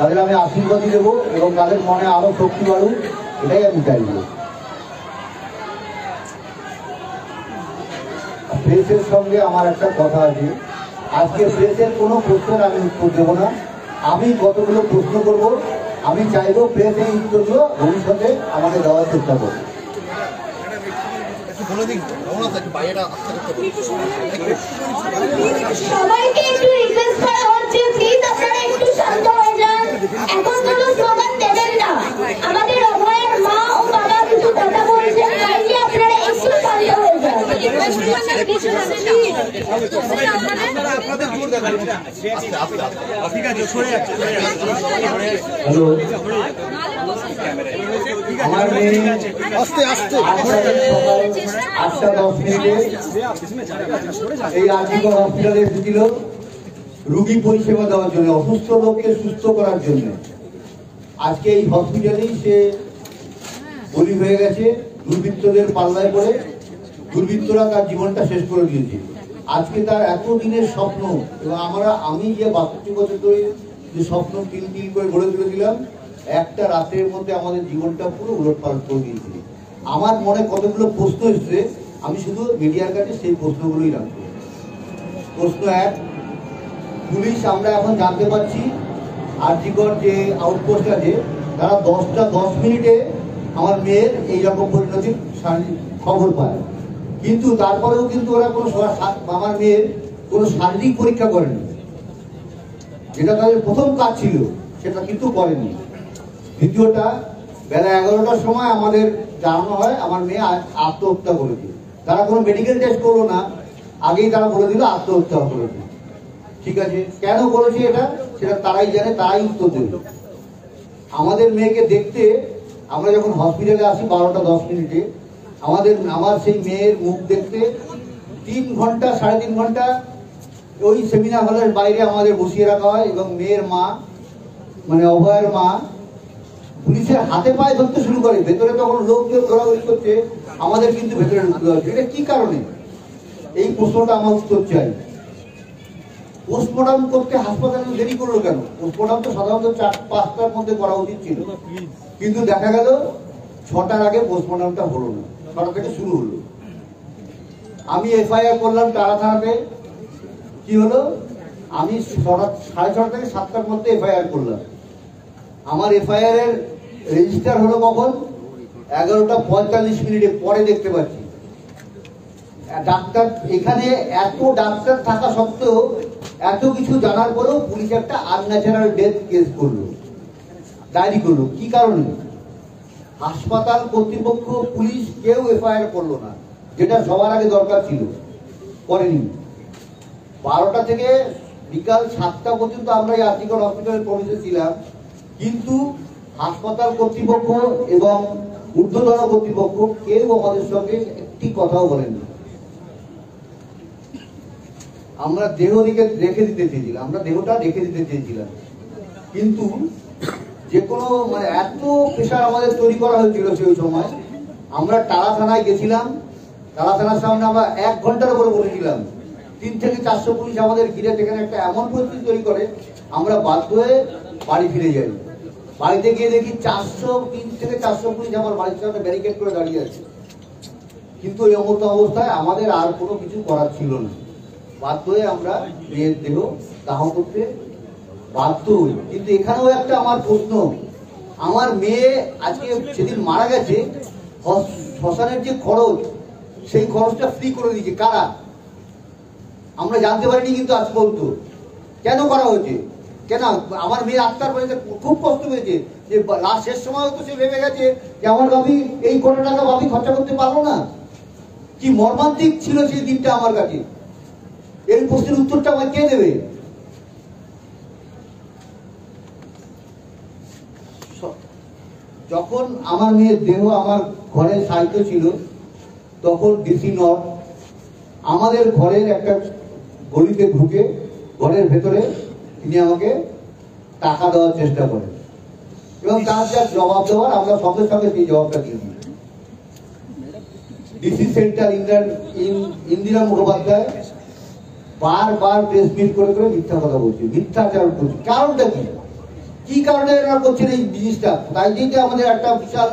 তাদের আমি আশীর্বাদই দেবো এবং তাদের মনে আরো শক্তি বাড়ুক, এটাই আমি চাইব। প্রেসের সঙ্গে আমার একটা কথা আছে, আজকে প্রেসের কোনো প্রশ্নের আমি উত্তর দেবো না। আমি কতগুলো প্রশ্ন করব, আমি চাইব প্রেস এই উত্তরগুলো ভবিষ্যতে আমাকে দেওয়ার চেষ্টা করবো। সবাইকে একটু রিকোয়েস্ট করা হচ্ছে, প্লিজ আপনারা একটু শান্ত হয়ে যান। এখন কোনো স্লোগান দেবেন না। আমাদের অভয়ের মা ও বাবা কিছু কথা বলছেন, কাইন্ডলি আপনারা একটু শান্ত হয়ে যান। হ্যালো, আমার মেয়ে 8:10 এই আর্থিক হসপিটালে এসেছিল রোগী পরিষেবা দেওয়ার জন্য, অসুস্থ লোককে সুস্থ করার জন্য। আজকে এই হসপিটালেই সে বলি হয়ে গেছে দুর্বৃত্তদের পাল্লায় পড়ে। দুর্বৃত্তরা তার জীবনটা শেষ করে দিয়েছে। আজকে তার এতদিনের স্বপ্ন, এবং আমি যে 62 বছর ধরে যে স্বপ্ন তিল তিল করে গড়ে তুলেছিলাম, একটা রাতের মধ্যে আমাদের জীবনটা পুরো উলটপালট করে দিয়েছে। আমার মনে কতগুলো প্রশ্ন এসছে, আমি শুধু মিডিয়ার কাছে সেই প্রশ্নগুলোই রাখবো। প্রশ্ন 1, পুলিশ আমরা এখন জানতে পারছি আরজিকর যে আউটপোস্ট আছে, তারা 10টা 10 মিনিটে আমার মেয়ের এইরকম পরিণতির খবর পায়। কিন্তু তারপরেও কিন্তু ওরা কোনো আমার মেয়ের কোনো শারীরিক পরীক্ষা করেনি, যেটা তাদের প্রথম কাজ ছিল, সেটা কিন্তু করেনি। দ্বিতীয়টা, বেলা 11টার সময় আমাদের জানানো হয় আমার মেয়ে আত্মহত্যা করেছে। তারা কোনো মেডিকেল টেস্ট করলো না, আগেই তারা বলে দিল আত্মহত্যা করেছে। ঠিক আছে, কেন করেছে এটা সেটা তারাই জানে, তারাই উত্তর দেবে। আমাদের মেয়েকে দেখতে আমরা যখন হসপিটালে আসি 12টা 10 মিনিটে, আমার সেই মেয়ের মুখ দেখতে 3 ঘন্টা 3.5 ঘন্টা ওই সেমিনার হলের বাইরে আমাদের বসিয়ে রাখা হয়, এবং মেয়ের মা মানে অভয়ের মা পুলিশের হাতে পায়ে ধরতে শুরু করে। ভেতরে তখন লোকজন ঘোরাঘুরি করছে, আমাদের কিন্তু ভেতরে ঢুকতে হচ্ছে। এটা কি কারণে? এই প্রশ্নটা আমার উত্তর চাই। পোস্টমর্টম করতে হাসপাতালে দেরি করলো কেন? পোস্টমর্টম তো সাধারণত 4-5টার মধ্যে করা উচিত ছিল, কিন্তু দেখা গেল 6টার আগে পোস্টমর্টমটা হলো না, 6টা থেকে শুরু হলো। আমি এফআইআর করলাম টালা থানাতে। কি হলো? আমি 6:30 থেকে 7টার মধ্যে এফআইআর করলাম। আমার এফআইআর এর রেজিস্টার হলো কখন? 11:45 পরে দেখতে পাচ্ছি। ডাক্তার এখানে, এত ডাক্তার থাকা সত্ত্বেও, এত কিছু জানার পরেও পুলিশ একটা আনন্যাচারাল ডেথ কেস করলো, ডায়েরি করলো। কি কারণে? হাসপাতাল কর্তৃপক্ষ, পুলিশ কেউ এফআইআর করলো না, যেটা সবার আগে দরকার ছিল, করেনি। 12টা থেকে বিকাল 7টা পর্যন্ত আমরা এই আর্থিক হসপিটালের প্রবেশে ছিলাম, কিন্তু হাসপাতাল কর্তৃপক্ষ এবং ঊর্ধ্বতন কর্তৃপক্ষ কেউ আমাদের সঙ্গে একটি কথাও বলেনি। আমরা দেহটাকে রেখে দিতে চেয়েছিলাম, কিন্তু যে কোনো মানে এত প্রেশার আমাদের তৈরি করা হয়েছিল সেই সময়। আমরা টালা থানায় গেছিলাম, টালা থানার সামনে আমরা 1 ঘন্টার উপরে বসেছিলাম। 3 থেকে 400 পুলিশ আমাদের ঘিরে সেখানে একটা এমন পরিস্থিতি তৈরি করে, আমরা বাধ্য হয়ে বাড়ি ফিরে যাই। বাড়িতে গিয়ে দেখি 3 থেকে 400 পুলিশ আমার বাড়ির সামনে ব্যারিকেড করে দাঁড়িয়ে আছে। কিন্তু এই অবস্থায় আমাদের আর কোনো কিছু করার ছিল না, বাধ্য হয়ে আমরা মেয়ের দেহ দাহ করতে বাধ্য হই। কিন্তু এখানেও একটা আমার প্রশ্ন, আমার মেয়ে আজকে সেদিন মারা গেছে, শ্মশানের যে খরচ, সেই খরচটা ফ্রি করে দিয়েছে কারা? আমরা জানতে পারিনি কিন্তু আজ পর্যন্ত। কেন করা হয়েছে? কেন? আমার মেয়ে আত্মার বাড়িতে খুব কষ্ট পেয়েছে, যে লাস্ট শেষ সময় তো সে ভেবে গেছে যে আমার বাবি এই কোটি টাকা বাবি খরচা করতে পারলো না। কি মর্মান্তিক ছিল সেই দিনটা আমার কাছে। এই প্রশ্নের উত্তরটা আমার কে দেবে? যখন আমার মেয়ের দেহ আমার ঘরে সাহিত্য ছিল, তখন ডিসি নর্থ আমাদের ঘরের একটা গলিতে ঢুকে ঘরের ভেতরে তিনি আমাকে টাকা দেওয়ার চেষ্টা করেন, এবং তার যা জবাব দেওয়ার আমরা সঙ্গে সঙ্গে সেই জবাবটা দিয়ে দিই। ডিসি সেন্টার ইন্দিরা মুখোপাধ্যায় বারবার প্রেস মিট করে মিথ্যা কথা বলছে, মিথ্যাচার করছে। কারণটা কি? কি কারণে এরা করছেন এই জিনিসটা, তাই দিকে আমাদের একটা বিশাল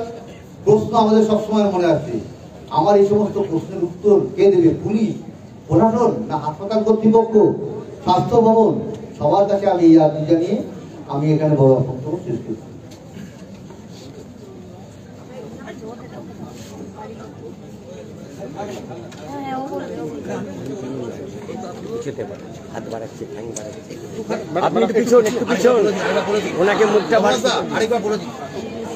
প্রশ্ন আমাদের সবসময় মনে আছে। আমার এই সমস্ত প্রশ্নের উত্তর কে দেবে? পুলিশ, প্রশাসন, না হাসপাতাল কর্তৃপক্ষ, স্বাস্থ্য ভবন? সবার কাছে আমি এই আর্জি জানিয়ে আমি এখানে বড় বক্তব্য শেষ করছি। আপনি একটু পিছন, ওনাকে মুখটা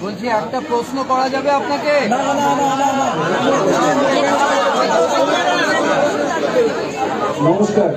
বলছি একটা প্রশ্ন করা যাবে আপনাকে? নমস্কার।